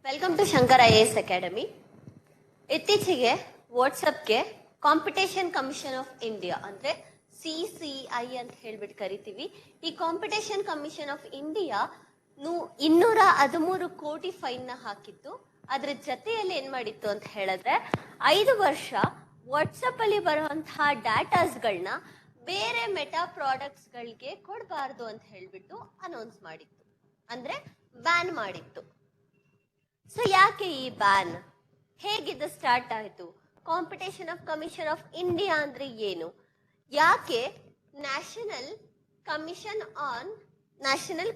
Welcome to Shankar IAS academy. ಇತ್ತೀಚೆಗೆ ವಾಟ್ಸಪ್ಗೆ competition commission of India ಅಂದ್ರೆ CCI ಅಂತ ಹೇಳ್ಬಿಟ್ಟು ಕರಿತೀವಿ. ಈ ಕಾಂಪಿಟೇಷನ್ ಕಮಿಷನ್ ಆಫ್ ಇಂಡಿಯಾ 213 ಕೋಟಿ ಫೈನ್ ನ ಹಾಕಿತ್ತು. ಅದ್ರ ಜೊತೆಯಲ್ಲಿ ಏನ್ ಮಾಡಿತ್ತು ಅಂತ ಹೇಳಿದ್ರೆ 5 ವರ್ಷ ವಾಟ್ಸಪ್ ಅಲ್ಲಿ ಬರುವಂತಹ ಡಾಟಾಸ್ಗಳನ್ನ ಬೇರೆ ಮೆಟಾ ಪ್ರಾಡಕ್ಟ್ಸ್ ಗಳಿಗೆ ಕೊಡಬಾರ್ದು ಅಂತ ಹೇಳ್ಬಿಟ್ಟು ಅನೌನ್ಸ್ ಮಾಡಿತ್ತು, ಅಂದ್ರೆ ಬ್ಯಾನ್ ಮಾಡಿತ್ತು. ಸೊ ಯಾಕೆ ಈ ಬ್ಯಾನ್, ಹೇಗಿದ್ದು ಸ್ಟಾರ್ಟ್ ಆಯ್ತು, competition of commission of India ಅಂದ್ರೆ ಏನು, ಯಾಕೆ ನ್ಯಾಷನಲ್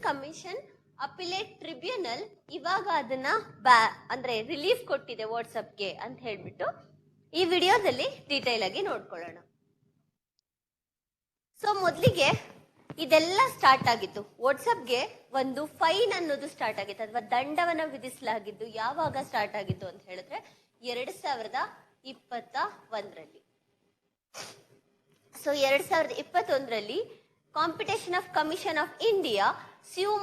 ಕಮಿಷನ್ ಅಪಿಲೇಟ್ ಟ್ರಿಬ್ಯುನಲ್ ಇವಾಗ ಅದನ್ನ ಅಂದ್ರೆ ರಿಲೀಫ್ ಕೊಟ್ಟಿದೆ ವಾಟ್ಸಪ್ಗೆ ಅಂತ ಹೇಳ್ಬಿಟ್ಟು ಈ ವಿಡಿಯೋದಲ್ಲಿ ಡೀಟೇಲ್ ಆಗಿ ನೋಡ್ಕೊಳ್ಳೋಣ. ಸೊ ಮೊದಲಿಗೆ ಇದೆಲ್ಲ ಸ್ಟಾರ್ಟ್ ಆಗಿತ್ತು, ವಾಟ್ಸಪ್ಗೆ ಒಂದು ಫೈನ್ ಅನ್ನೋದು ಸ್ಟಾರ್ಟ್ ಆಗಿತ್ತು ಅಥವಾ ದಂಡವನ್ನ ವಿಧಿಸಲಾಗಿದ್ದು ಯಾವಾಗ ಸ್ಟಾರ್ಟ್ ಆಗಿತ್ತು ಅಂತ ಹೇಳಿದ್ರೆ 2021ರಲ್ಲಿ. ಸೊ 2021ರಲ್ಲಿ competition of commission of India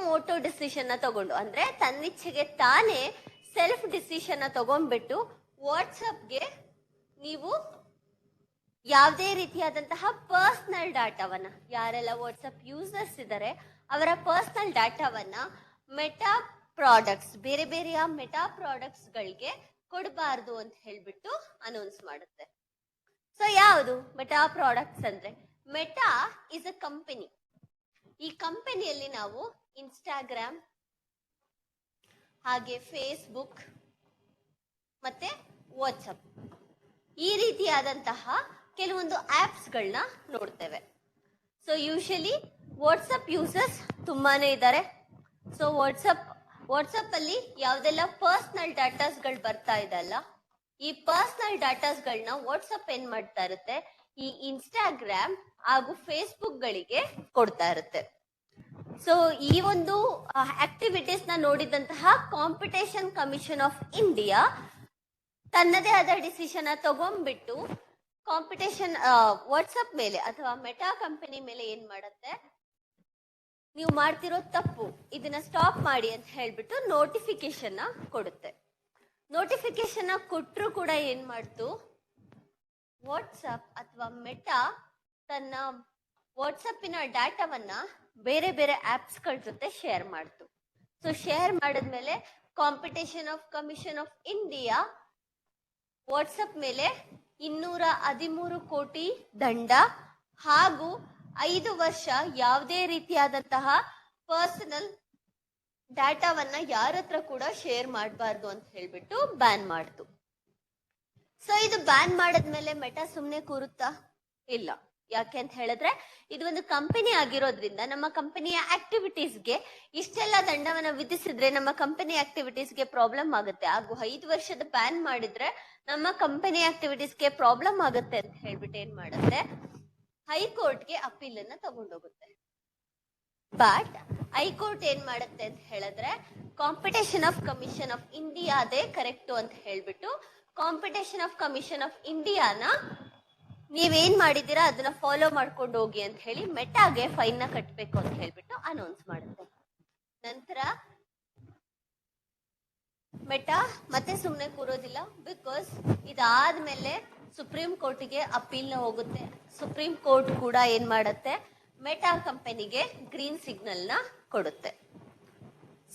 ಮೋಟೋ ಡಿಸಿಷನ್ ನ ತಗೊಂಡು, ಅಂದ್ರೆ ತನ್ನಿಚ್ಛೆಗೆ ತಾನೇ ಸೆಲ್ಫ್ ಡಿಸಿಷನ್ ನ ತಗೊಂಡ್ಬಿಟ್ಟು ವಾಟ್ಸಪ್ಗೆ ನೀವು ಯಾವುದೇ ರೀತಿಯಾದಂತಹ ಪರ್ಸನಲ್ ಡಾಟಾವನ್ನ, ಯಾರೆಲ್ಲ ವಾಟ್ಸಪ್ ಯೂಸರ್ಸ್ ಇದ್ದಾರೆ ಅವರ ಪರ್ಸನಲ್ ಡಾಟಾವನ್ನ ಮೆಟಾ ಪ್ರಾಡಕ್ಟ್ಸ್, ಬೇರೆ ಬೇರೆಯ ಮೆಟಾ ಪ್ರಾಡಕ್ಟ್ಸ್ ಗಳಿಗೆ ಕೊಡಬಾರ್ದು ಅಂತ ಹೇಳ್ಬಿಟ್ಟು ಅನೌನ್ಸ್ ಮಾಡುತ್ತೆ. ಸೊ ಯಾವುದು ಮೆಟಾ ಪ್ರಾಡಕ್ಟ್ಸ್ ಅಂದ್ರೆ, ಮೆಟಾ ಇಸ್ ಅ ಕಂಪನಿ. ಈ ಕಂಪನಿಯಲ್ಲಿ ನಾವು ಇನ್ಸ್ಟಾಗ್ರಾಮ್, ಹಾಗೆ ಫೇಸ್ಬುಕ್ ಮತ್ತೆ ವಾಟ್ಸಪ್ ಈ ರೀತಿಯಾದಂತಹ ಕೆಲವೊಂದು ಆಪ್ಸ್ ಗಳನ್ನ ನೋಡ್ತೇವೆ. ಸೊ ಯೂಶಲಿ ವಾಟ್ಸಪ್ ಯೂಸರ್ಸ್ ತುಂಬಾನೇ ಇದ್ದಾರೆ. ಸೊ ವಾಟ್ಸಪ್ ಅಲ್ಲಿ ಯಾವ್ದೆಲ್ಲ ಪರ್ಸನಲ್ ಡಾಟಾಸ್ ಗಳು ಬರ್ತಾ ಇದಲ್ಲ, ಈ ಪರ್ಸನಲ್ ಡಾಟಾಸ್ ಗಳನ್ನ ವಾಟ್ಸಪ್ ಏನ್ ಮಾಡ್ತಾ ಇರುತ್ತೆ, ಈ ಇನ್ಸ್ಟಾಗ್ರಾಮ್ ಹಾಗೂ ಫೇಸ್ಬುಕ್ ಗಳಿಗೆ ಕೊಡ್ತಾ ಇರುತ್ತೆ. ಸೊ ಈ ಒಂದು ಆಕ್ಟಿವಿಟೀಸ್ ನ ನೋಡಿದಂತಹ ಕಾಂಪಿಟೇಷನ್ ಕಮಿಷನ್ ಆಫ್ ಇಂಡಿಯಾ ತನ್ನದೇ ಆದ ಡಿಸಿಷನ್ ತಗೊಂಡ್ಬಿಟ್ಟು ಕಾಂಪಿಟೇಷನ್ ವಾಟ್ಸಪ್ ಮೇಲೆ ಅಥವಾ ಮೆಟಾ ಕಂಪನಿ ಮೇಲೆ ಏನ್ ಮಾಡುತ್ತೆ, ನೀವು ಮಾಡ್ತಿರೋ ತಪ್ಪು, ಇದನ್ನ ಸ್ಟಾಪ್ ಮಾಡಿ ಅಂತ ಹೇಳ್ಬಿಟ್ಟು ನೋಟಿಫಿಕೇಶನ್ ಕೊಡುತ್ತೆ. ನೋಟಿಫಿಕೇಶನ್ ಕೊಟ್ಟರು ಕೂಡ ಏನ್ ಮಾಡ್ತು, ವಾಟ್ಸಪ್ ಅಥವಾ ಮೆಟಾ ತನ್ನ ವಾಟ್ಸಪ್ಪಿನ ಡಾಟಾವನ್ನ ಬೇರೆ ಬೇರೆ ಆಪ್ಸ್ ಗಳ ಜೊತೆ ಶೇರ್ ಮಾಡ್ತು. ಸೊ ಶೇರ್ ಮಾಡಿದ್ಮೇಲೆ competition of commission of India WhatsApp ಮೇಲೆ 213 ಕೋಟಿ ದಂಡ ಹಾಗೂ 5 ವರ್ಷ ಯಾವುದೇ ರೀತಿಯಾದಂತಹ ಪರ್ಸನಲ್ ಡಾಟಾವನ್ನ ಯಾರ ಹತ್ರ ಕೂಡ ಶೇರ್ ಮಾಡಬಾರ್ದು ಅಂತ ಹೇಳ್ಬಿಟ್ಟು ಬ್ಯಾನ್ ಮಾಡ್ತು. ಸೊ ಇದು ಬ್ಯಾನ್ ಮಾಡಿದ್ಮೇಲೆ ಮೆಟಾ ಸುಮ್ನೆ ಕೂರುತ್ತಾ? ಇಲ್ಲ. ಯಾಕೆ ಅಂತ ಹೇಳಿದ್ರೆ ಇದು ಒಂದು ಕಂಪನಿ ಆಗಿರೋದ್ರಿಂದ ನಮ್ಮ ಕಂಪನಿಯ ಆಕ್ಟಿವಿಟೀಸ್ಗೆ ಇಷ್ಟೆಲ್ಲ ದಂಡವನ್ನ ವಿಧಿಸಿದ್ರೆ ನಮ್ಮ ಕಂಪನಿ ಆಕ್ಟಿವಿಟೀಸ್ಗೆ ಪ್ರಾಬ್ಲಮ್ ಆಗುತ್ತೆ. ಹಾಗೂ 5 ವರ್ಷದ ಬ್ಯಾನ್ ಮಾಡಿದ್ರೆ ನಮ್ಮ ಕಂಪನಿ ಆಕ್ಟಿವಿಟೀಸ್ಗೆ ಪ್ರಾಬ್ಲಮ್ ಆಗುತ್ತೆ ಅಂತ ಹೇಳ್ಬಿಟ್ಟು ಏನ್ ಮಾಡುತ್ತೆ, ಹೈಕೋರ್ಟ್ಗೆ ಅಪೀಲ್ ಅನ್ನ ತಗೊಂಡೋಗುತ್ತೆ. ಬಟ್ ಹೈಕೋರ್ಟ್ ಏನ್ ಮಾಡುತ್ತೆ ಅಂತ ಹೇಳಿದ್ರೆ ಕಾಂಪಿಟೇಷನ್ ಆಫ್ ಕಮಿಷನ್ ಆಫ್ ಇಂಡಿಯಾದೇ ಕರೆಕ್ಟು ಅಂತ ಹೇಳ್ಬಿಟ್ಟು ಕಾಂಪಿಟೇಷನ್ ಆಫ್ ಕಮಿಷನ್ ಆಫ್ ಇಂಡಿಯಾನ ನೀವೇನ್ ಮಾಡಿದೀರಾ ಅದನ್ನ ಫಾಲೋ ಮಾಡ್ಕೊಂಡು ಹೋಗಿ ಅಂತ ಹೇಳಿ ಮೆಟಾಗೆ ಫೈನ್ ನ ಕಟ್ಟಬೇಕು ಅಂತ ಹೇಳ್ಬಿಟ್ಟು ಅನೌನ್ಸ್ ಮಾಡುತ್ತೆ. ನಂತರ ಮೆಟಾ ಮತ್ತೆ ಸುಮ್ನೆ ಕೂರೋದಿಲ್ಲ, ಬಿಕಾಸ್ ಇದಾದ್ಮೇಲೆ ಸುಪ್ರೀಂ ಕೋರ್ಟ್ಗೆ ಅಪೀಲ್ ನ ಹೋಗುತ್ತೆ. ಸುಪ್ರೀಂ ಕೋರ್ಟ್ ಕೂಡ ಏನ್ ಮಾಡುತ್ತೆ, ಮೆಟಾ ಕಂಪನಿಗೆ ಗ್ರೀನ್ ಸಿಗ್ನಲ್ ನ ಕೊಡುತ್ತೆ.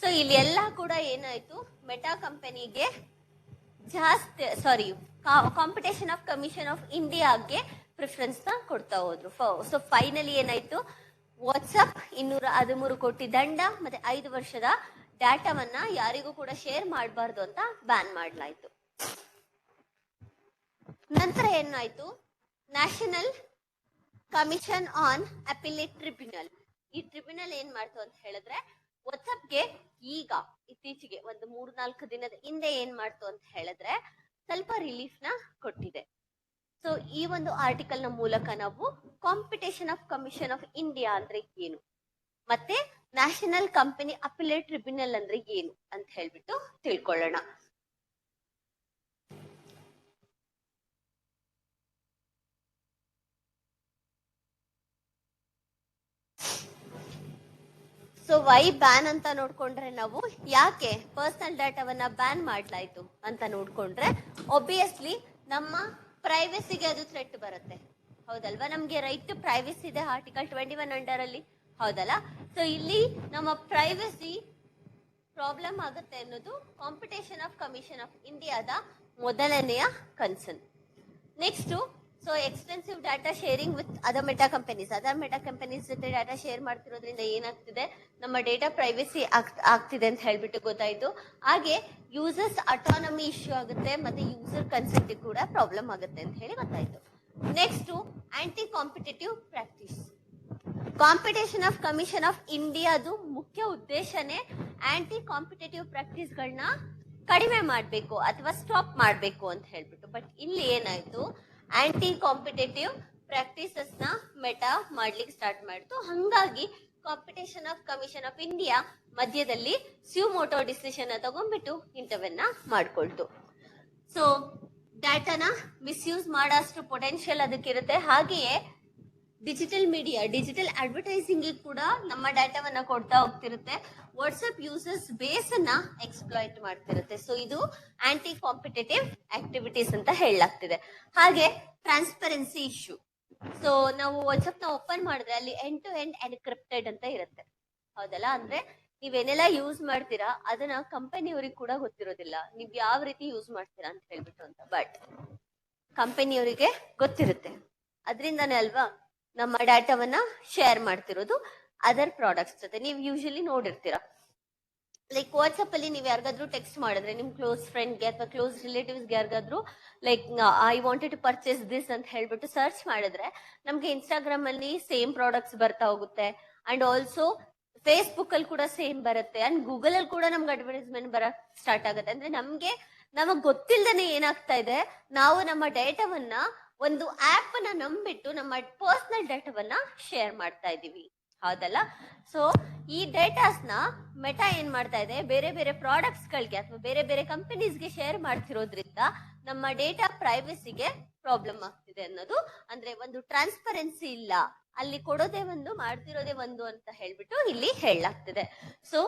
ಸೊ ಇಲ್ಲಿ ಎಲ್ಲ ಕೂಡ ಏನಾಯ್ತು, ಮೆಟಾ ಕಂಪನಿಗೆ ಕಾಂಪಿಟೇಷನ್ ಆಫ್ ಕಮಿಷನ್ ಆಫ್ ಇಂಡಿಯಾಗೆ ಪ್ರಿಫರೆನ್ಸ್ ನ ಕೊಡ್ತಾ ಹೋದ್ರು. ಸೊ ಫೈನಲಿ ಏನಾಯ್ತು, ವಾಟ್ಸಪ್ 213 ಕೋಟಿ ದಂಡ ಮತ್ತೆ 5 ವರ್ಷದ ಡಾಟಾವನ್ನ ಯಾರಿಗೂ ಕೂಡ ಶೇರ್ ಮಾಡಬಾರ್ದು ಅಂತ ಬ್ಯಾನ್ ಮಾಡಲಾಯ್ತು. ನಂತರ ಏನಾಯ್ತು, national commission on appellate tribunal, ಈ ಟ್ರಿಬ್ಯುನಲ್ ಏನ್ ಮಾಡ್ತು ಅಂತ ಹೇಳಿದ್ರೆ ವಾಟ್ಸಪ್ಗೆ ಈಗ ಇತ್ತೀಚೆಗೆ ಒಂದು 3-4 ದಿನದ ಹಿಂದೆ ಏನ್ ಮಾಡ್ತು ಅಂತ ಹೇಳಿದ್ರೆ ಸ್ವಲ್ಪ ರಿಲೀಫ್ ನ ಕೊಟ್ಟಿದೆ. ಸೊ ಈ ಒಂದು ಆರ್ಟಿಕಲ್ ನ ಮೂಲಕ ನಾವು competition of commission of India ಅಂದ್ರೆ ಏನು ಮತ್ತೆ ನ್ಯಾಷನಲ್ ಕಂಪನಿ ಅಪಿಲೇಟ್ ಟ್ರಿಬ್ಯುನಲ್ ಅಂದ್ರೆ ಏನು ಅಂತ ಹೇಳ್ಬಿಟ್ಟು ತಿಳ್ಕೊಳ್ಳೋಣ. ಸೊ ಸೊ ವೈ ಬ್ಯಾನ್ ಅಂತ ನೋಡ್ಕೊಂಡ್ರೆ ನಾವು ಯಾಕೆ ಪರ್ಸನಲ್ ಡಾಟಾವನ್ನ ಬ್ಯಾನ್ ಮಾಡ್ಲಾಯ್ತು ಅಂತ ನೋಡ್ಕೊಂಡ್ರೆ ಒಬ್ವಿಯಸ್ಲಿ ನಮ್ಮ ಪ್ರೈವಸಿಗೆ ಅದು ಥ್ರೆಟ್ ಬರುತ್ತೆ, ಹೌದಲ್ವಾ? ನಮ್ಗೆ ರೈಟ್ ಟು ಪ್ರೈವಸಿ ಇದೆ ಆರ್ಟಿಕಲ್ 21 ಅಂಡರ್ ಅಲ್ಲಿ, ಹೌದಲ್ಲ? ಸೊ ಇಲ್ಲಿ ನಮ್ಮ ಪ್ರೈವಸಿ ಪ್ರಾಬ್ಲಮ್ ಆಗುತ್ತೆ ಅನ್ನೋದು ಕಾಂಪಿಟೇಷನ್ ಆಫ್ ಕಮಿಷನ್ ಆಫ್ ಇಂಡಿಯಾದ ಮೊದಲನೆಯ concern. Next, so extensive data sharing with other Meta companies ಜೊತೆ ಡಾಟಾ ಶೇರ್ ಮಾಡ್ತಿರೋದ್ರಿಂದ ಏನಾಗ್ತಿದೆ, ನಮ್ಮ ಡೇಟಾ ಪ್ರೈವಸಿ ಆಗ್ತಿದೆ ಅಂತ ಹೇಳ್ಬಿಟ್ಟು ಗೊತ್ತಾಯ್ತು. ಹಾಗೆ ಯೂಸರ್ಸ್ ಅಟಾನಮಿ ಇಶ್ಯೂ ಆಗುತ್ತೆ, ಮತ್ತೆ ಯೂಸರ್ ಕನ್ಸೆಂಟ್ ಕೂಡ ಪ್ರಾಬ್ಲಮ್ ಆಗುತ್ತೆ ಅಂತ ಹೇಳಿ ಗೊತ್ತಾಯ್ತು. Next, anti competitive practice. Competition of commission of ಇಂಡಿಯಾದು ಮುಖ್ಯ ಉದ್ದೇಶನೇ ಆಂಟಿ ಕಾಂಪಿಟೇಟಿವ್ ಪ್ರಾಕ್ಟೀಸ್ ಗಳನ್ನ ಕಡಿಮೆ ಮಾಡಬೇಕು ಅಥವಾ ಸ್ಟಾಪ್ ಮಾಡಬೇಕು ಅಂತ ಹೇಳ್ಬಿಟ್ಟು. ಬಟ್ ಇಲ್ಲಿ ಏನಾಯ್ತು, ಆಂಟಿ ಕಾಂಪಿಟೇಟಿವ್ ಪ್ರಾಕ್ಟೀಸಸ್ ನ ಮೆಟಾ ಮಾಡ್ಲಿಕ್ಕೆ ಸ್ಟಾರ್ಟ್ ಮಾಡ್ತು. ಹಂಗಾಗಿ competition of commission of India ಮಧ್ಯದಲ್ಲಿ ಸ್ಯೂಮೋಟೋ ಡಿಸಿಷನ್ ತಗೊಂಡ್ಬಿಟ್ಟು ಇಂಥವನ್ನ ಮಾಡ್ಕೊಳ್ತು. ಸೊ ಡಾಟಾನ ಮಿಸ್ಯೂಸ್ ಮಾಡೋಷ್ಟು ಪೊಟೆನ್ಶಿಯಲ್ ಅದಕ್ಕಿರುತ್ತೆ. ಹಾಗೆಯೇ ಡಿಜಿಟಲ್ ಮೀಡಿಯಾ, ಡಿಜಿಟಲ್ ಅಡ್ವರ್ಟೈಸಿಂಗ್ ಕೂಡ ನಮ್ಮ ಡಾಟಾವನ್ನ ಕೊಡ್ತಾ ಹೋಗ್ತಿರುತ್ತೆ. ವಾಟ್ಸ್ಆಪ್ ಯೂಸರ್ಸ್ ಬೇಸ್ ಅನ್ನ ಎಕ್ಸ್ಪ್ಲಾಯ್ಟ್ ಮಾಡ್ತಿರುತ್ತೆ. ಸೊ ಇದು ಆಂಟಿ ಕಾಂಪಿಟೇಟಿವ್ ಆಕ್ಟಿವಿಟೀಸ್ ಅಂತ ಹೇಳಲಾಗ್ತಿದೆ. ಹಾಗೆ ಟ್ರಾನ್ಸ್ಪರೆನ್ಸಿ ಇಶ್ಯೂ. ಸೊ ನಾವು ವಾಟ್ಸ್ಆಪ್ ನ ಓಪನ್ ಮಾಡಿದ್ರೆ ಅಲ್ಲಿ ಎಂಡ್ ಟು ಎಂಡ್ ಎನ್ಕ್ರಿಪ್ಟೆಡ್ ಅಂತ ಇರುತ್ತೆ, ಹೌದಲ್ಲ? ಅಂದ್ರೆ ನೀವೇನೆಲ್ಲ ಯೂಸ್ ಮಾಡ್ತೀರಾ ಅದನ್ನ ಕಂಪನಿಯವ್ರಿಗೆ ಕೂಡ ಗೊತ್ತಿರೋದಿಲ್ಲ, ನೀವ್ ಯಾವ ರೀತಿ ಯೂಸ್ ಮಾಡ್ತೀರಾ ಅಂತ ಹೇಳ್ಬಿಟ್ಟು ಅಂತ. ಬಟ್ ಕಂಪನಿಯವರಿಗೆ ಗೊತ್ತಿರುತ್ತೆ, ಅದರಿಂದಾನೇ ಅಲ್ವಾ ನಮ್ಮ ಡಾಟಾವನ್ನ ಶೇರ್ ಮಾಡ್ತಿರೋದು ಅದರ್ ಪ್ರಾಡಕ್ಟ್ಸ್ ಜೊತೆ. ನೀವು ಯೂಶಲಿ ನೋಡಿರ್ತೀರಾ, ಲೈಕ್ ವಾಟ್ಸ್ಆಪ್ ಅಲ್ಲಿ ನೀವು ಯಾರಿಗಾದ್ರೂ ಟೆಕ್ಸ್ಟ್ ಮಾಡಿದ್ರೆ ನಿಮ್ ಕ್ಲೋಸ್ ಫ್ರೆಂಡ್ಗೆ ಅಥವಾ ಕ್ಲೋಸ್ ರಿಲೇಟಿವ್ಸ್ಗೆ ಯಾರಿಗಾದ್ರೂ like I wanted to purchase this ಅಂತ ಹೇಳ್ಬಿಟ್ಟು ಸರ್ಚ್ ಮಾಡಿದ್ರೆ ನಮ್ಗೆ ಇನ್ಸ್ಟಾಗ್ರಾಮ್ ಅಲ್ಲಿ ಸೇಮ್ ಪ್ರಾಡಕ್ಟ್ಸ್ ಬರ್ತಾ ಹೋಗುತ್ತೆ. ಅಂಡ್ ಆಲ್ಸೋ ಫೇಸ್ಬುಕ್ ಅಲ್ಲಿ ಕೂಡ ಸೇಮ್ ಬರುತ್ತೆ. ಅಂಡ್ ಗೂಗಲ್ ಅಲ್ಲಿ ಕೂಡ ನಮ್ಗೆ ಅಡ್ವರ್ಟೈಸ್ಮೆಂಟ್ ಬರಕ್ ಸ್ಟಾರ್ಟ್ ಆಗುತ್ತೆ. ಅಂದ್ರೆ ನಮಗ್ ಗೊತ್ತಿಲ್ದೇನೆ ಏನಾಗ್ತಾ ಇದೆ, ನಾವು ನಮ್ಮ ಡೇಟಾವನ್ನ ಒಂದು ಆಪ್ ನ ನಂಬಿಟ್ಟು ನಮ್ಮ ಪರ್ಸನಲ್ ಡೇಟಾವನ್ನ ಶೇರ್ ಮಾಡ್ತಾ ಇದೀವಿ, ಹೌದಲ್ಲ? ಸೊ ಈ ಡೇಟಾಸ್ ನ ಮೆಟಾ ಏನ್ ಮಾಡ್ತಾ ಇದೆ, ಬೇರೆ ಬೇರೆ ಪ್ರಾಡಕ್ಟ್ಸ್ ಗಳಿಗೆ ಅಥವಾ ಬೇರೆ ಬೇರೆ ಕಂಪನೀಸ್ಗೆ ಶೇರ್ ಮಾಡ್ತಿರೋದ್ರಿಂದ ನಮ್ಮ ಡೇಟಾ ಪ್ರೈವಸಿಗೆ ಪ್ರಾಬ್ಲಮ್ ಆಗ್ತಿದೆ ಅನ್ನೋದು. ಅಂದ್ರೆ ಒಂದು ಟ್ರಾನ್ಸ್ಪರೆನ್ಸಿ ಇಲ್ಲ, ಅಲ್ಲಿ ಕೊಡೋದೇ ಒಂದು ಮಾಡ್ತಿರೋದೇ ಒಂದು ಅಂತ ಹೇಳ್ಬಿಟ್ಟು ಇಲ್ಲಿ ಹೇಳಲಾಗ್ತಿದೆ. ಸೊ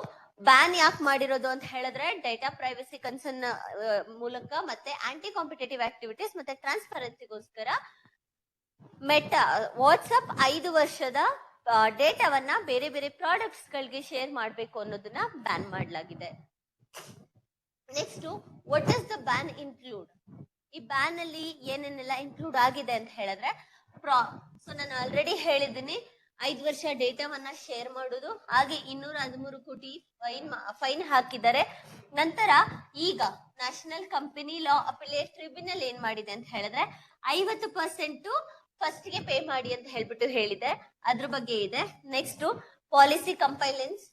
ಬ್ಯಾನ್ ಯಾಕೆ ಮಾಡಿರೋದು ಅಂತ ಹೇಳಿದ್ರೆ ಡೇಟಾ ಪ್ರೈವಸಿ ಕನ್ಸರ್ನ್ ಮೂಲಕ, ಮತ್ತೆ ಆಂಟಿ ಕಾಂಪಿಟೇಟಿವ್ ಆಕ್ಟಿವಿಟೀಸ್ ಮತ್ತೆ ಟ್ರಾನ್ಸ್ಪರೆನ್ಸಿಗೋಸ್ಕರ ಮೆಟಾ ವಾಟ್ಸ್ಆಪ್ 5 ವರ್ಷದ ಡೇಟಾವನ್ನ ಬೇರೆ ಬೇರೆ ಪ್ರಾಡಕ್ಟ್ಸ್ ಗಳಿಗೆ ಶೇರ್ ಮಾಡಬೇಕು ಅನ್ನೋದನ್ನ ಬ್ಯಾನ್ ಮಾಡಲಾಗಿದೆ. Next, what is the ban include? ಈ ಬ್ಯಾನ್ ಅಲ್ಲಿ ಏನೇನೆಲ್ಲ ಇನ್ಕ್ಲೂಡ್ ಆಗಿದೆ ಅಂತ ಹೇಳಿದ್ರೆ, ಸೊ ನಾನು ಆಲ್ರೆಡಿ ಹೇಳಿದ್ದೀನಿ, 5 ವರ್ಷ ಡೇಟಾವನ್ನ ಶೇರ್ ಮಾಡೋದು, ಹಾಗೆ 213 ಕೋಟಿ ಫೈನ್ ಹಾಕಿದ್ದಾರೆ. ನಂತರ ಈಗ national company law appellate tribunal ಏನ್ ಮಾಡಿದೆ ಅಂತ ಹೇಳಿದ್ರೆ 50% ಫಸ್ಟ್ ಗೆ ಪೇ ಮಾಡಿ ಅಂತ ಹೇಳ್ಬಿಟ್ಟು ಹೇಳಿದೆ, ಅದ್ರ ಬಗ್ಗೆ ಇದೆ. ನೆಕ್ಸ್ಟ್, ಪಾಲಿಸಿ ಕಂಪೈಲೆನ್ಸ್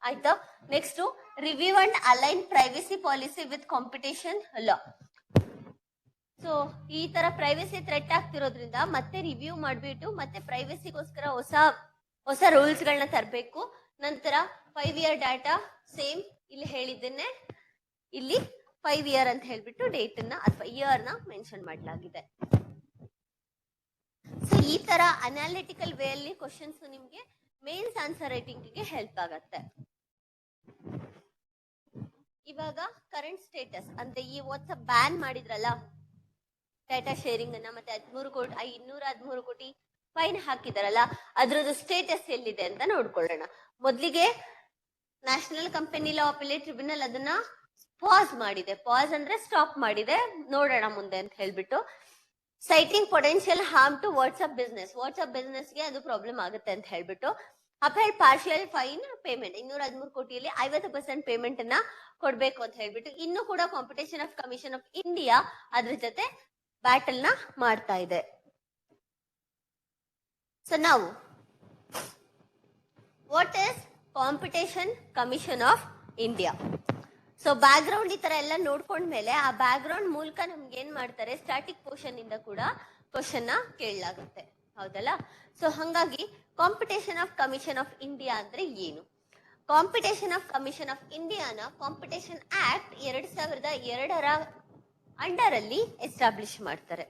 ಆಯ್ತಾ. Next, review and align privacy policy with competition law. So ಈ ತರ ಪ್ರೈವಸಿ ಥ್ರೆಟ್ ಆಗ್ತಿರೋದ್ರಿಂದ ಮತ್ತೆ ರಿವ್ಯೂ ಮಾಡ್ಬಿಟ್ಟು ಮತ್ತೆ ಪ್ರೈವಸಿಗೋಸ್ಕರ ಹೊಸ ರೂಲ್ಸ್ ಗಳನ್ನ ತರಬೇಕು. ನಂತರ 5 ಇಯರ್ ಡಾಟಾ ಸೇಮ್ ಇಲ್ಲಿ ಹೇಳಿದ್ದೇನೆ, ಇಲ್ಲಿ 5 ಇಯರ್ ಅಂತ ಹೇಳ್ಬಿಟ್ಟು ಡೇಟ್ ಅನ್ನ ಅಥವಾ ಇಯರ್ ನ ಮೆನ್ಷನ್ ಮಾಡಲಾಗಿದೆ. ಸೊ ಈ ತರ ಅನಾಲಿಟಿಕಲ್ ವೇ ಅಲ್ಲಿ ಕ್ವಶನ್ಸ್ ನಿಮ್ಗೆ ಮೇನ್ಸ್ ಆನ್ಸರ್ ರೈಟಿಂಗ್ ಗೆ ಹೆಲ್ಪ್ ಆಗತ್ತೆ. ಇವಾಗ ಕರೆಂಟ್ ಸ್ಟೇಟಸ್ ಅಂದ್ರೆ ಈ ವಾಟ್ಸ್ಆಪ್ ಬ್ಯಾನ್ ಮಾಡಿದ್ರಲ್ಲ ಡಾಟಾ ಶೇರಿಂಗ್ ಅನ್ನ, ಮತ್ತೆ 213 ಕೋಟಿ ಫೈನ್ ಹಾಕಿದಾರಲ್ಲ, ಅದ್ರದ್ದು ಸ್ಟೇಟಸ್ ಎಲ್ಲಿದೆ ಅಂತ ನೋಡ್ಕೊಳ್ಳೋಣ. ಮೊದ್ಲಿಗೆ national company law appellate tribunal ಅದನ್ನ ಪಾಸ್ ಮಾಡಿದೆ. ಪಾಸ್ ಅಂದ್ರೆ ಸ್ಟಾಪ್ ಮಾಡಿದೆ, ನೋಡೋಣ ಮುಂದೆ ಅಂತ ಹೇಳ್ಬಿಟ್ಟು. Citing potential harm to WhatsApp business ಗೆ ಅದು ಪ್ರಾಬ್ಲಮ್ ಆಗುತ್ತೆ ಅಂತ ಹೇಳ್ಬಿಟ್ಟು ಅಪೇಲ್ ಪಾರ್ಷಿಯಲ್ ಫೈನ್ ಪೇಮೆಂಟ್ 213 ಕೋಟಿಯಲ್ಲಿ 50% ಪೇಮೆಂಟ್ ಅನ್ನ ಕೊಡ್ಬೇಕು ಅಂತ ಹೇಳ್ಬಿಟ್ಟು ಇನ್ನು ಕೂಡ competition of commission of India ಅದ್ರ ಜೊತೆ ಬ್ಯಾಟಲ್ ನ ಮಾಡ್ತಾ ಇದೆ. ಸೊ ನಾವು what is competition commission of India? So background ಈ ತರ ಎಲ್ಲ ನೋಡ್ಕೊಂಡ್ಮೇಲೆ ಆ ಬ್ಯಾಕ್ ಗ್ರೌಂಡ್ ಮೂಲಕ ನಮ್ಗೆ ಏನ್ ಮಾಡ್ತಾರೆ, ಸ್ಟಾಟಿಕ್ ಪೋರ್ಷನ್ ಇಂದ ಕೂಡ ಕ್ವಶನ್ ನ ಕೇಳಲಾಗುತ್ತೆ, ಹೌದಲ್ಲ? ಸೊ ಹಂಗಾಗಿ competition of commission of India ಅಂದ್ರೆ ಏನು? ಕಾಂಪಿಟೇಷನ್ ಆಫ್ ಕಮಿಷನ್ ಆಫ್ ಇಂಡಿಯಾನ ಕಾಂಪಿಟೇಷನ್ ಆಕ್ಟ್ 2002 ಅಂಡರ್ ಅಲ್ಲಿ ಎಸ್ಟಾಬ್ಲಿಷ್ ಮಾಡ್ತಾರೆ.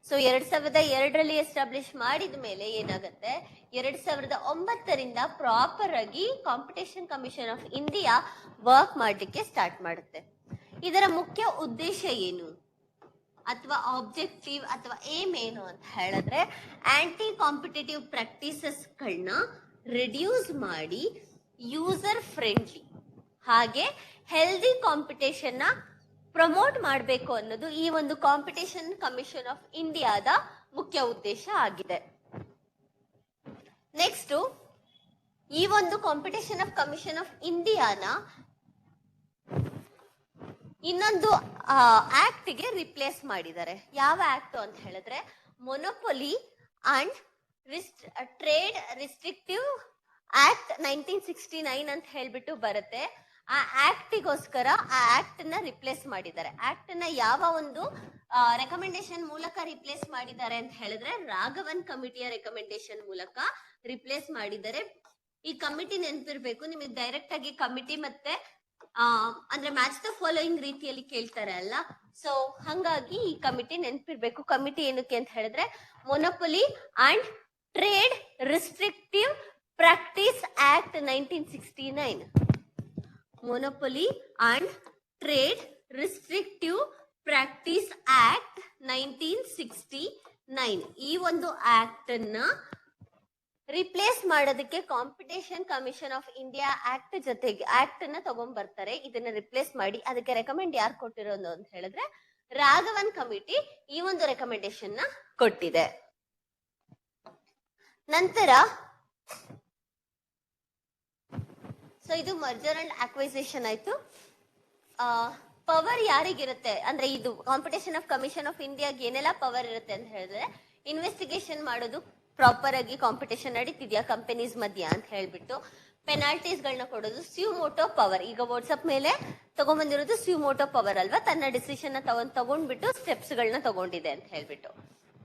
ಸೊ 2002ರಲ್ಲಿ ಎಸ್ಟಾಬ್ಲಿಷ್ ಮಾಡಿದ ಮೇಲೆ ಏನಾಗುತ್ತೆ, 2009ರಿಂದ ಪ್ರಾಪರ್ ಆಗಿ competition commission of India work ಮಾಡ್ಲಿಕ್ಕೆ ಸ್ಟಾರ್ಟ್ ಮಾಡುತ್ತೆ. ಇದರ ಮುಖ್ಯ ಉದ್ದೇಶ ಏನು ಅಥವಾ ಆಬ್ಜೆಕ್ಟಿವ್ ಅಥವಾ ಏಮ್ ಏನು ಅಂತ ಹೇಳಿದ್ರೆ, ಆಂಟಿ ಕಾಂಪಿಟೇಟಿವ್ ಪ್ರಾಕ್ಟೀಸಸ್ಗಳನ್ನ ರಿಡ್ಯೂಸ್ ಮಾಡಿ ಯೂಸರ್ ಫ್ರೆಂಡ್ಲಿ ಹಾಗೆ ಹೆಲ್ದಿ ಕಾಂಪಿಟೇಷನ್ ನ ಪ್ರಮೋಟ್ ಮಾಡಬೇಕು ಅನ್ನೋದು ಈ ಒಂದು ಕಾಂಪಿಟೇಷನ್ ಕಮಿಷನ್ ಆಫ್ ಇಂಡಿಯಾದ ಮುಖ್ಯ ಉದ್ದೇಶ ಆಗಿದೆ. ನೆಕ್ಸ್ಟ್, ಈ ಒಂದು ಕಾಂಪಿಟೇಷನ್ ಆಫ್ ಕಮಿಷನ್ ಆಫ್ ಇಂಡಿಯಾನ ಇನ್ನೊಂದು ಆಕ್ಟ್ ಗೆ ರಿಪ್ಲೇಸ್ ಮಾಡಿದ್ದಾರೆ. ಯಾವ ಆಕ್ಟ್ ಅಂತ ಹೇಳಿದ್ರೆ monopoly and trade restrictive act 1969 ಅಂತ ಹೇಳ್ಬಿಟ್ಟು ಬರುತ್ತೆ. ಆ ಆಕ್ಟಿಗೋಸ್ಕರ ಆ ಆಕ್ಟ್ ನ ರಿಪ್ಲೇಸ್ ಮಾಡಿದ್ದಾರೆ. ಆಕ್ಟ್ ನ ಯಾವ ಒಂದು ರೆಕಮೆಂಡೇಶನ್ ಮೂಲಕ ರಿಪ್ಲೇಸ್ ಮಾಡಿದ್ದಾರೆ ಅಂತ ಹೇಳಿದ್ರೆ ರಾಘವನ್ ಕಮಿಟಿಯ ರೆಕಮೆಂಡೇಶನ್ ಮೂಲಕ ರಿಪ್ಲೇಸ್ ಮಾಡಿದ್ದಾರೆ. ಈ ಕಮಿಟಿ ನೆನಪಿರ್ಬೇಕು ನಿಮಗೆ, ಡೈರೆಕ್ಟ್ ಆಗಿ ಕಮಿಟಿ ಮತ್ತೆ ಅಂದ್ರೆ ಮ್ಯಾಚ್ ದ ಫಾಲೋಯಿಂಗ್ ರೀತಿಯಲ್ಲಿ ಕೇಳ್ತಾರೆ ಅಲ್ಲ, ಸೊ ಹಂಗಾಗಿ ಈ ಕಮಿಟಿ ನೆನಪಿರ್ಬೇಕು. ಕಮಿಟಿ ಏನಕ್ಕೆ ಅಂತ ಹೇಳಿದ್ರೆ monopoly and trade restrictive practice act 1969, monopoly and trade restrictive practice act 1969 ಈ ಒಂದು ಆಕ್ಟ್ ಅನ್ನ ರಿಪ್ಲೇಸ್ ಮಾಡೋದಕ್ಕೆ competition commission of India act ಜೊತೆಗೆ ಆಕ್ಟ್ ನ ತಗೊಂಡ್ ಬರ್ತಾರೆ. ಇದನ್ನ ರಿಪ್ಲೇಸ್ ಮಾಡಿ ಅದಕ್ಕೆ ರೆಕಮೆಂಡ್ ಯಾರು ಕೊಟ್ಟಿರೋದು ಅಂತ ಹೇಳಿದ್ರೆ ರಾಘವನ್ ಕಮಿಟಿ ಈ ಒಂದು ರೆಕಮೆಂಡೇಶನ್ ನ ಕೊಟ್ಟಿದೆ. ನಂತರ ಸೊ ಇದು ಮರ್ಜರ್ ಅಂಡ್ ಅಕ್ವಿಸಿಷನ್ ಆಯ್ತು. ಪವರ್ ಯಾರಿಗಿರುತ್ತೆ ಅಂದ್ರೆ ಇದು ಕಾಂಪಿಟೇಷನ್ ಆಫ್ ಕಮಿಷನ್ ಆಫ್ ಇಂಡಿಯಾಗೆ ಏನೆಲ್ಲ ಪವರ್ ಇರುತ್ತೆ ಅಂತ ಹೇಳಿದ್ರೆ ಇನ್ವೆಸ್ಟಿಗೇಷನ್ ಮಾಡೋದು, ಪ್ರಾಪರ್ ಆಗಿ ಕಾಂಪಿಟೇಷನ್ ನಡೀತಿದ್ಯಾ ಕಂಪನೀಸ್ ಮಧ್ಯ ಅಂತ ಹೇಳ್ಬಿಟ್ಟು ಪೆನಾಲ್ಟೀಸ್ ಗಳನ್ನ ಕೊಡೋದು, ಸ್ಯೂಮೋಟೋ ಪವರ್. ಈಗ ವಾಟ್ಸ್ಆಪ್ ಮೇಲೆ ತಗೊಂಡ್ಬಂದಿರೋದು ಸ್ಯೂಮೋಟೋ ಪವರ್ ಅಲ್ವಾ, ತನ್ನ ಡಿಸಿಷನ್ ತಗೊಂಡ್ಬಿಟ್ಟು ಸ್ಟೆಪ್ಸ್ ಗಳನ್ನ ತಗೊಂಡಿದೆ ಅಂತ ಹೇಳ್ಬಿಟ್ಟು.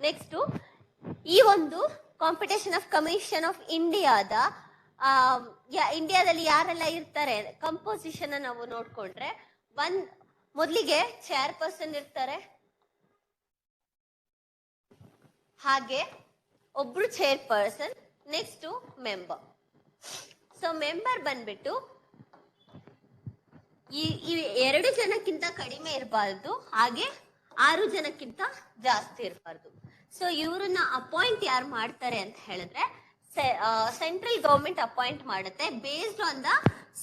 ನೆಕ್ಸ್ಟ್, ಈ ಒಂದು ಕಾಂಪಿಟೇಷನ್ ಆಫ್ ಕಮಿಷನ್ ಆಫ್ ಇಂಡಿಯಾದಲ್ಲಿ ಯಾರೆಲ್ಲ ಇರ್ತಾರೆ ಕಂಪೋಸಿಷನ್ ನಾವು ನೋಡ್ಕೊಂಡ್ರೆ, ಮೊದಲಿಗೆ ಚೇರ್ಪರ್ಸನ್ ಇರ್ತಾರೆ, ಹಾಗೆ ಒಬ್ರು chairperson, next member. So member ಬಂದ್ಬಿಟ್ಟು ಈ 2 ಜನಕ್ಕಿಂತ ಕಡಿಮೆ ಇರಬಾರ್ದು, ಹಾಗೆ 6 ಜನಕ್ಕಿಂತ ಜಾಸ್ತಿ ಇರಬಾರ್ದು. ಸೊ ಇವ್ರನ್ನ ಅಪಾಯಿಂಟ್ ಯಾರು ಮಾಡ್ತಾರೆ ಅಂತ ಹೇಳಿದ್ರೆ ಸೆಂಟ್ರಲ್ ಗವರ್ಮೆಂಟ್ ಅಪಾಯಿಂಟ್ ಮಾಡುತ್ತೆ based on the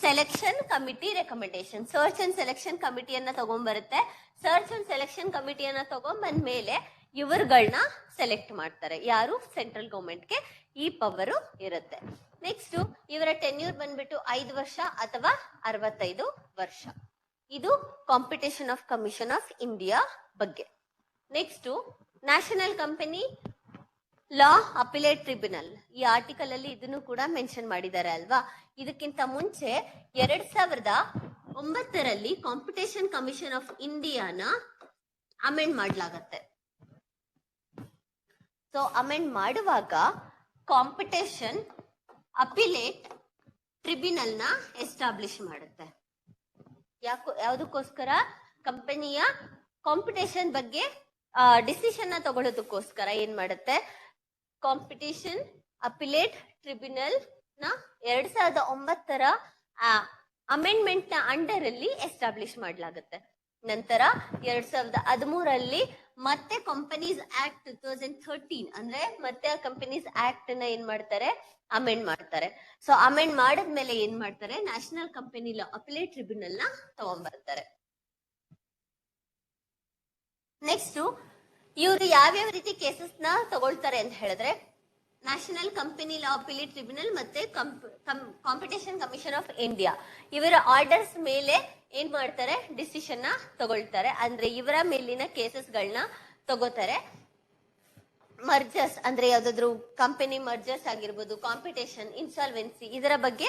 selection committee recommendation. Search and selection ಕಮಿಟಿಯನ್ನ ತಗೊಂಡ್ಬರುತ್ತೆ. ಸರ್ಚ್ ಅಂಡ್ ಸೆಲೆಕ್ಷನ್ ಕಮಿಟಿಯನ್ನ ತಗೊಂಡ್ಬಂದ ಮೇಲೆ ಇವ್ರುಗಳನ್ನ ಸೆಲೆಕ್ಟ್ ಮಾಡ್ತಾರೆ. ಯಾರು? ಸೆಂಟ್ರಲ್ ಗವರ್ಮೆಂಟ್ಗೆ ಈ ಪವರು ಇರುತ್ತೆ. ನೆಕ್ಸ್ಟ್, ಇವರ ಟೆನ್ಯೂರ್ ಬಂದ್ಬಿಟ್ಟು 5 ವರ್ಷ ಅಥವಾ 65 ವರ್ಷ. ಇದು competition of commission of India ಬಗ್ಗೆ. Next, national company law appellate tribunal. ಈ ಆರ್ಟಿಕಲ್ ಅಲ್ಲಿ ಇದನ್ನು ಕೂಡ ಮೆನ್ಷನ್ ಮಾಡಿದ್ದಾರೆ ಅಲ್ವಾ. ಇದಕ್ಕಿಂತ ಮುಂಚೆ 2009ರಲ್ಲಿ ಕಾಂಪಿಟೇಷನ್ ಕಮಿಷನ್ ಆಫ್ ಇಂಡಿಯಾನ ಅಮೆಂಡ್ ಮಾಡಲಾಗತ್ತೆ. ಸೊ ಅಮೆಂಡ್ ಮಾಡುವಾಗ ಕಾಂಪಿಟೇಷನ್ ಅಪಿಲೇಟ್ ಟ್ರಿಬ್ಯುನಲ್ ನ ಎಸ್ಟಾಬ್ಲಿಷ್ ಮಾಡುತ್ತೆ. ಯಾವುದಕ್ಕೋಸ್ಕರ? ಕಂಪನಿಯ ಕಾಂಪಿಟೇಷನ್ ಬಗ್ಗೆ ಡಿಸಿಷನ್ ನ ತಗೊಳ್ಳೋದಕ್ಕೋಸ್ಕರ ಏನ್ ಮಾಡುತ್ತೆ, ಕಾಂಪಿಟೇಷನ್ ಅಪಿಲೇಟ್ ಟ್ರಿಬ್ಯುನಲ್ ನ 2009ರ ಅಮೆಂಡ್ಮೆಂಟ್ ನ ಅಂಡರ್ ಅಲ್ಲಿ ಎಸ್ಟಾಬ್ಲಿಷ್ ಮಾಡಲಾಗುತ್ತೆ. ನಂತರ 2013ರಲ್ಲಿ ಮತ್ತೆ ಕಂಪನೀಸ್ ಆಕ್ಟ್ 2013 ಅಂದ್ರೆ ಮತ್ತೆ ಆ ಕಂಪನೀಸ್ ಆಕ್ಟ್ ನ ಏನ್ ಮಾಡ್ತಾರೆ, ಅಮೆಂಡ್ ಮಾಡ್ತಾರೆ. ಸೊ ಅಮೆಂಡ್ ಮಾಡಿದ್ಮೇಲೆ ಏನ್ ಮಾಡ್ತಾರೆ, national company law appellate tribunal ನ ತಗೊಂಡ್ಬರ್ತಾರೆ. ನೆಕ್ಸ್ಟ್, ಇವರು ಯಾವ್ಯಾವ ರೀತಿ ಕೇಸಸ್ ನ ತಗೊಳ್ತಾರೆ ಅಂತ ಹೇಳಿದ್ರೆ national company law appellate tribunal ಮತ್ತೆ ಕಾಂಪಿಟೇಷನ್ ಕಮಿಷನ್ ಆಫ್ ಇಂಡಿಯಾ ಇವರ ಆರ್ಡರ್ಸ್ ಮೇಲೆ ಏನ್ ಮಾಡ್ತಾರೆ, ಡಿಸಿಷನ್ ನ ತಗೊಳ್ತಾರೆ. ಅಂದ್ರೆ ಇವರ ಮೇಲಿನ ಕೇಸಸ್ ಗಳನ್ನ ತಗೋತಾರೆ. ಮರ್ಜರ್ಸ್ ಅಂದ್ರೆ ಯಾವ್ದಾದ್ರು ಕಂಪನಿ ಮರ್ಜರ್ಸ್ ಆಗಿರ್ಬೋದು, ಕಾಂಪಿಟೇಷನ್, ಇನ್ಸಾಲ್ವೆನ್ಸಿ ಇದರ ಬಗ್ಗೆ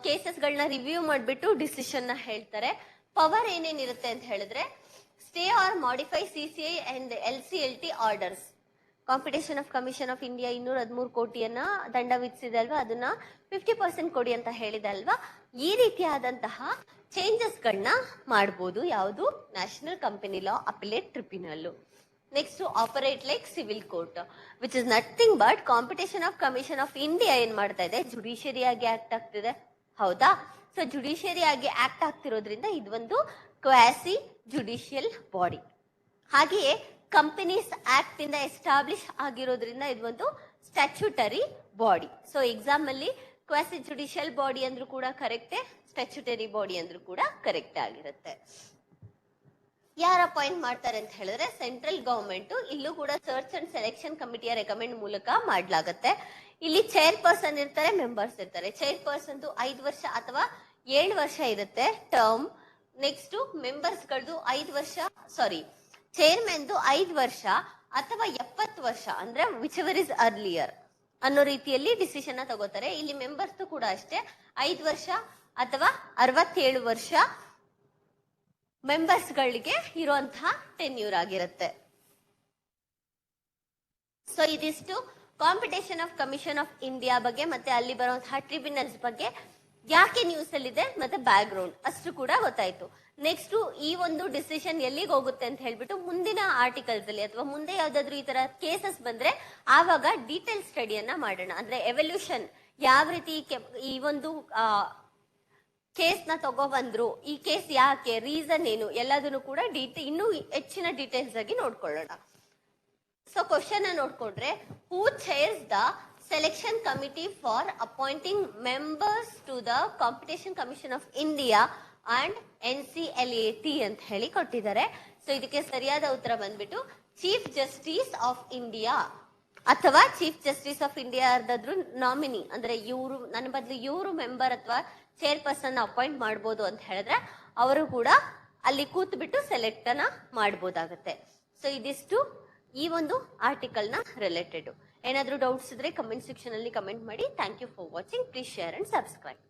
ಕೇಸಸ್ ಗಳನ್ನ ರಿವ್ಯೂ ಮಾಡ್ಬಿಟ್ಟು ಡಿಸಿಷನ್ ನ ಹೇಳ್ತಾರೆ. ಪವರ್ ಏನೇನಿರುತ್ತೆ ಅಂತ ಹೇಳಿದ್ರೆ stay or modify CCI and LCLT orders. Competition of commission of India 213 ಕೋಟಿಯನ್ನ ದಂಡ ವಿಧಿಸಿದೆ ಅಲ್ವಾ, ಅದನ್ನ 50% ಕೊಡಿ ಅಂತ ಹೇಳಿದೆ ಅಲ್ವಾ. ಈ ರೀತಿಯಾದಂತಹ ಚೇಂಜಸ್ ಗಳನ್ನ ಮಾಡಬಹುದು ಯಾವುದು, national company law appellate tribunal. Next operate like civil court, which is nothing but competition of commission of India ಏನ್ ಮಾಡ್ತಾ ಇದೆ, ಜುಡಿಷಿಯರಿ ಆಗಿ ಆಕ್ಟ್ ಆಗ್ತಿದೆ. ಹೌದಾ? ಸೊ ಜುಡಿಷಿಯರಿ ಆಗಿ ಆಕ್ಟ್ ಆಗ್ತಿರೋದ್ರಿಂದ ಇದೊಂದು ಕ್ವಾಸಿ ಜುಡಿಷಿಯಲ್ ಬಾಡಿ. ಹಾಗೆಯೇ ಕಂಪನೀಸ್ ಆಕ್ಟ್ ಇಂದ ಎಸ್ಟಾಬ್ಲಿಷ್ ಆಗಿರೋದ್ರಿಂದ ಇದೊಂದು ಸ್ಟ್ಯಾಚ್ಯೂಟರಿ ಬಾಡಿ. ಸೊ ಎಕ್ಸಾಮ್ ಅಲ್ಲಿ ಕ್ವಾಸಿ ಜುಡಿಷಿಯಲ್ ಬಾಡಿ ಅಂದ್ರೂ ಕೂಡ ಕರೆಕ್ಟೇ, ಸ್ಟ್ಯಾಚ್ಯೂಟರಿ ಬಾಡಿ ಅಂದ್ರೂ ಕೂಡ ಕರೆಕ್ಟ್ ಆಗಿರುತ್ತೆ. ಯಾರು ಅಪಾಯಿಂಟ್ ಮಾಡ್ತಾರೆ ಅಂತ ಹೇಳಿದ್ರೆ ಸೆಂಟ್ರಲ್ ಗವರ್ಮೆಂಟ್. ಇಲ್ಲೂ ಕೂಡ ಸರ್ಚ್ ಅಂಡ್ ಸೆಲೆಕ್ಷನ್ ಕಮಿಟಿಯ ರೆಕಮೆಂಡ್ ಮೂಲಕ ಮಾಡ್ಲಾಗತ್ತೆ. ಇಲ್ಲಿ ಚೇರ್ಪರ್ಸನ್ ಇರ್ತಾರೆ, ಮೆಂಬರ್ಸ್ ಇರ್ತಾರೆ. ಚೇರ್ಪರ್ಸನ್ 5 ವರ್ಷ ಅಥವಾ 7 ವರ್ಷ ಇರುತ್ತೆ ಟರ್ಮ್. ನೆಕ್ಸ್ಟ್ ಮೆಂಬರ್ಸ್ ಗಳದು 5 ವರ್ಷ, ಸಾರಿ ಚೇರ್ಮನ್ದು 5 ವರ್ಷ ಅಥವಾ 70 ವರ್ಷ, ಅಂದ್ರೆ ವಿಚ್ ಎವರ್ ಇಸ್ ಅರ್ಲಿಯರ್ ಅನ್ನೋ ರೀತಿಯಲ್ಲಿ ಡಿಸಿಷನ್ ತಗೋತಾರೆ. ಇಲ್ಲಿ ಮೆಂಬರ್ಸ್ ಕೂಡ ಅಷ್ಟೇ 5 ವರ್ಷ ಅಥವಾ 67 ವರ್ಷ ಮೆಂಬರ್ಸ್ ಗಳಿಗೆ ಇರುವಂತಹ ಟೆನ್ಯೂರ್ ಆಗಿರುತ್ತೆ. ಸೊ ಇದಿಷ್ಟು competition of commission of India ಬಗ್ಗೆ ಮತ್ತೆ ಅಲ್ಲಿ ಬರುವಂತಹ ಟ್ರಿಬ್ಯುನಲ್ಸ್ ಬಗ್ಗೆ ಯಾಕೆ ನ್ಯೂಸ್ ಅಲ್ಲಿ ಇದೆ ಮತ್ತೆ ಬ್ಯಾಕ್ ಗ್ರೌಂಡ್ ಅಷ್ಟು ಕೂಡ ಗೊತ್ತಾಯ್ತು. ನೆಕ್ಸ್ಟ್ ಈ ಒಂದು ಡಿಸಿಷನ್ ಎಲ್ಲಿಗೆ ಹೋಗುತ್ತೆ ಅಂತ ಹೇಳ್ಬಿಟ್ಟು ಮುಂದಿನ ಆರ್ಟಿಕಲ್ಸ್ ಅಲ್ಲಿ ಅಥವಾ ಮುಂದೆ ಯಾವ್ದಾದ್ರು ಈ ತರ ಕೇಸಸ್ ಬಂದ್ರೆ ಆವಾಗ ಡೀಟೇಲ್ ಸ್ಟಡಿಯನ್ನ ಮಾಡೋಣ. ಅಂದ್ರೆ ಎವಲ್ಯೂಷನ್ ಯಾವ ರೀತಿ ಈ ಒಂದು ಕೇಸ್ ನ ತಗೊಬಂದ್ರು, ಈ ಕೇಸ್ ಯಾಕೆ, ರೀಸನ್ ಏನು, ಎಲ್ಲದನ್ನು ಕೂಡ ಇನ್ನೂ ಹೆಚ್ಚಿನ ಡೀಟೇಲ್ಸ್ ಆಗಿ ನೋಡ್ಕೊಳ್ಳೋಣ. ಸೊ ಕ್ವಶನ್ ನೋಡ್ಕೊಂಡ್ರೆ, who chairs the selection committee for appointing members to the competition commission of India and NCLAT ಅಂತ ಹೇಳಿ ಕೊಟ್ಟಿದ್ದಾರೆ. ಸೊ ಇದಕ್ಕೆ ಸರಿಯಾದ ಉತ್ತರ ಬಂದ್ಬಿಟ್ಟು ಚೀಫ್ ಜಸ್ಟಿಸ್ ಆಫ್ ಇಂಡಿಯಾ ಅಥವಾ ಚೀಫ್ ಜಸ್ಟಿಸ್ ಆಫ್ ಇಂಡಿಯಾ ಯಾರ್ದಾದ್ರು ನಾಮಿನಿ, ಅಂದ್ರೆ ಇವರು ನನ್ನ ಬದಲು ಇವರು ಮೆಂಬರ್ ಅಥವಾ ಚೇರ್ಪರ್ಸನ್ ಅಪಾಯಿಂಟ್ ಮಾಡ್ಬೋದು ಅಂತ ಹೇಳಿದ್ರೆ ಅವರು ಕೂಡ ಅಲ್ಲಿ ಕೂತ್ ಬಿಟ್ಟು ಸೆಲೆಕ್ಟ್ ಅನ್ನ ಮಾಡ್ಬೋದಾಗತ್ತೆ. ಸೊ ಇದಿಷ್ಟು ಈ ಒಂದು ಆರ್ಟಿಕಲ್ ನ ರಿಲೇಟೆಡ್. ಏನಾದ್ರೂ ಡೌಟ್ಸ್ ಇದ್ರೆ ಕಮೆಂಟ್ ಸೆಕ್ಷನ್ ಅಲ್ಲಿ ಕಮೆಂಟ್ ಮಾಡಿ. Thank you for watching. Please share and subscribe.